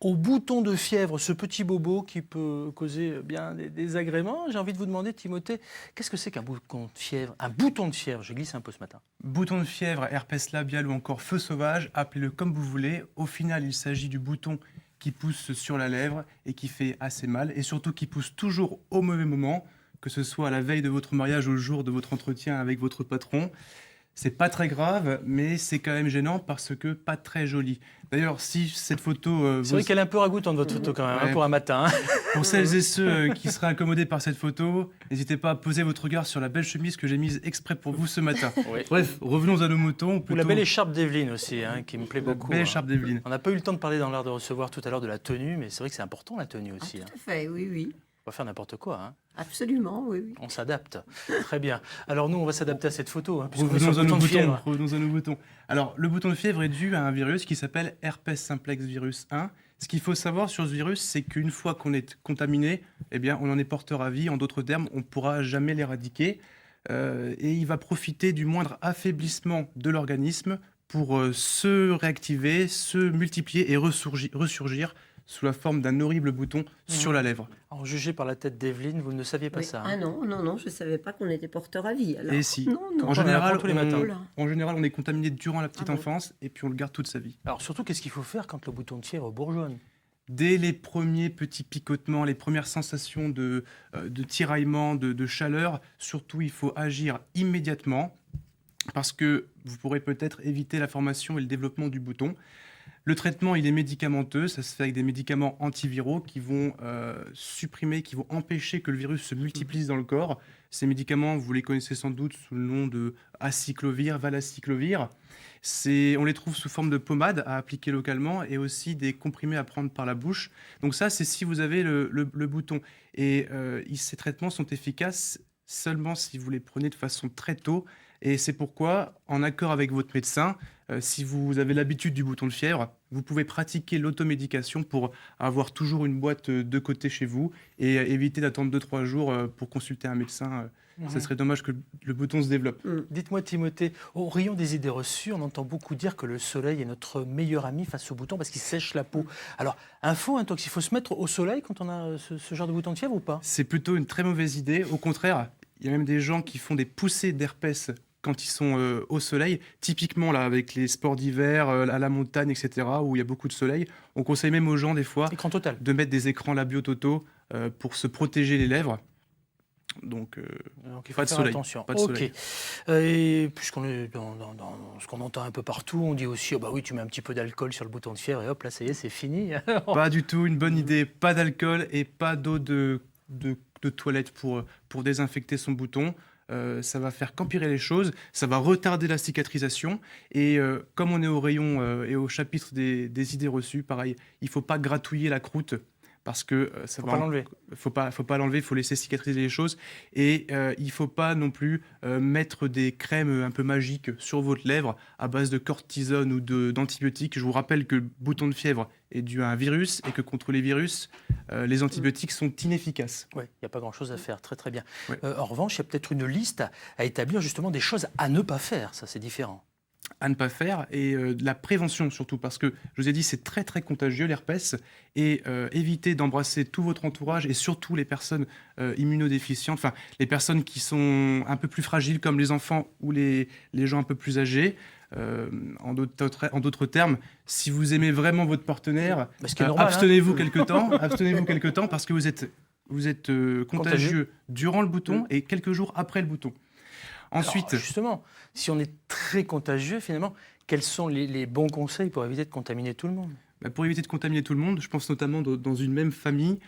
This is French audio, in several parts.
au bouton de fièvre, ce petit bobo qui peut causer bien des désagréments. J'ai envie de vous demander, Timothée, qu'est-ce que c'est qu'un bouton de fièvre? Un bouton de fièvre, je glisse un peu ce matin. Bouton de fièvre, herpès labial ou encore feu sauvage, appelez-le comme vous voulez. Au final, il s'agit du bouton qui pousse sur la lèvre et qui fait assez mal, et surtout qui pousse toujours au mauvais moment, que ce soit à la veille de votre mariage ou le jour de votre entretien avec votre patron. C'est pas très grave, mais c'est quand même gênant parce que pas très joli. D'ailleurs, si cette photo... C'est vrai qu'elle est un peu ragoûtante, votre photo, quand même, Ouais. pour un matin. Pour celles et ceux qui seraient incommodés par cette photo, n'hésitez pas à poser votre regard sur la belle chemise que j'ai mise exprès pour vous ce matin. Oui. Bref, revenons à nos moutons. Ou la belle écharpe d'Evelyne aussi, qui me plaît La beaucoup. belle écharpe d'Evelyne. On n'a pas eu le temps de parler dans l'art de recevoir tout à l'heure de la tenue, mais c'est vrai que c'est important la tenue aussi. Tout à fait, oui, oui. On va faire n'importe quoi. Absolument, oui, oui. On s'adapte. Très bien. Alors nous, on va s'adapter à cette photo. Puisqu'on est sur Revenons le à nos bouton de boutons. fièvre. Revenons à nos boutons. Alors, le bouton de fièvre est dû à un virus qui s'appelle herpès simplex virus 1. Ce qu'il faut savoir sur ce virus, c'est qu'une fois qu'on est contaminé, eh bien, on en est porteur à vie. En d'autres termes, on ne pourra jamais l'éradiquer. Et il va profiter du moindre affaiblissement de l'organisme pour se réactiver, se multiplier et ressurgir sous la forme d'un horrible bouton sur la lèvre. Alors, jugé par la tête d'Evelyne, vous ne saviez pas Oui. ça. Ah non, non, non, je ne savais pas qu'on était porteur à vie. Alors. Et si. Non, non. En général, tous les matins. en général, on est contaminé durant la petite Ah bon. enfance et puis on le garde toute sa vie. Alors surtout, qu'est-ce qu'il faut faire quand le bouton de fièvre bourgeonne? Dès les premiers petits picotements, les premières sensations de tiraillement, de chaleur, surtout il faut agir immédiatement parce que vous pourrez peut-être éviter la formation et le développement du bouton. Le traitement, il est médicamenteux, ça se fait avec des médicaments antiviraux qui vont supprimer, qui vont empêcher que le virus se multiplie dans le corps. Ces médicaments, vous les connaissez sans doute sous le nom de acyclovir, valacyclovir. On les trouve sous forme de pommade à appliquer localement et aussi des comprimés à prendre par la bouche. Donc ça, c'est si vous avez le bouton. Et ces traitements sont efficaces seulement si vous les prenez de façon très tôt. Et c'est pourquoi, en accord avec votre médecin, si vous avez l'habitude du bouton de fièvre, vous pouvez pratiquer l'automédication pour avoir toujours une boîte de côté chez vous et éviter d'attendre 2-3 jours pour consulter un médecin. Ça serait dommage que le bouton se développe. Dites-moi, Timothée, au rayon des idées reçues, on entend beaucoup dire que le soleil est notre meilleur ami face au bouton parce qu'il sèche la peau. Alors, info, il faut se mettre au soleil quand on a ce genre de bouton de fièvre ou pas? C'est plutôt une très mauvaise idée. Au contraire, il y a même des gens qui font des poussées d'herpès quand ils sont au soleil. Typiquement, là, avec les sports d'hiver, à la montagne, etc., où il y a beaucoup de soleil, on conseille même aux gens, des fois, Écran total. de mettre des écrans labiaux totaux pour se protéger les lèvres. Donc il faut pas de faire soleil. attention. Pas de Ok. soleil. Et puisqu'on est dans ce qu'on entend un peu partout, on dit aussi, oh bah oui, tu mets un petit peu d'alcool sur le bouton de fièvre et hop, là, ça y est, c'est fini. Pas du tout une bonne idée. Pas d'alcool et pas d'eau de toilette pour désinfecter son bouton. Ça va faire qu'empirer les choses, ça va retarder la cicatrisation. Et comme on est au rayon et au chapitre des idées reçues, pareil, il ne faut pas gratouiller la croûte parce que ça Faut pas l'enlever. Faut pas l'enlever, il faut laisser cicatriser les choses. Et il ne faut pas non plus mettre des crèmes un peu magiques sur votre lèvre à base de cortisone ou d'antibiotiques. Je vous rappelle que le bouton de fièvre est dû à un virus et que contre les virus, les antibiotiques sont inefficaces. Oui, il n'y a pas grand-chose à faire, très très bien. Ouais. En revanche, il y a peut-être une liste à établir justement des choses à ne pas faire, ça c'est différent. À ne pas faire et de la prévention surtout parce que je vous ai dit c'est très très contagieux l'herpès et évitez d'embrasser tout votre entourage et surtout les personnes immunodéficientes, enfin les personnes qui sont un peu plus fragiles comme les enfants ou les gens un peu plus âgés. En d'autres termes, si vous aimez vraiment votre partenaire, Ce qui est normal, abstenez-vous quelque temps parce que vous êtes contagieux durant le bouton et quelques jours après le bouton. Ensuite, alors, justement, si on est très contagieux, finalement, quels sont les bons conseils pour éviter de contaminer tout le monde? pour éviter de contaminer tout le monde, je pense notamment dans une même famille,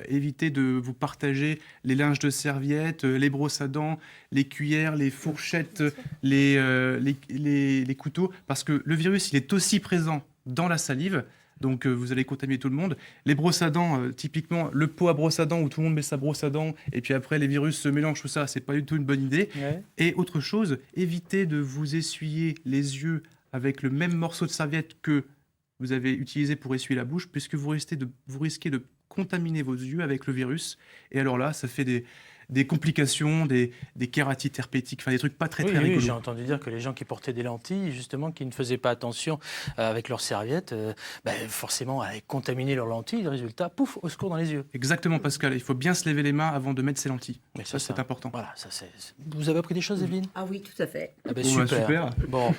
évitez de vous partager les linges de serviette, les brosses à dents, les cuillères, les fourchettes, les couteaux, parce que le virus, il est aussi présent dans la salive. Donc vous allez contaminer tout le monde. Les brosses à dents, typiquement le pot à brosse à dents où tout le monde met sa brosse à dents et puis après les virus se mélangent, tout ça, c'est pas du tout une bonne idée. Ouais. Et autre chose, évitez de vous essuyer les yeux avec le même morceau de serviette que vous avez utilisé pour essuyer la bouche, puisque vous risquez de contaminer vos yeux avec le virus. Et alors là, ça fait des complications, des kératites herpétiques, enfin des trucs pas très Oui, très oui, rigolos. j'ai entendu dire que les gens qui portaient des lentilles, justement, qui ne faisaient pas attention avec leurs serviettes, forcément, allaient contaminer leurs lentilles. Le résultat, pouf, au secours dans les yeux. Exactement, Pascal. Il faut bien se laver les mains avant de mettre ses lentilles. Mais Ça, c'est important. Voilà, Vous avez appris des choses, Evelyne? Ah oui, tout à fait. Ah ben, Bon, bah, super. super. Bon.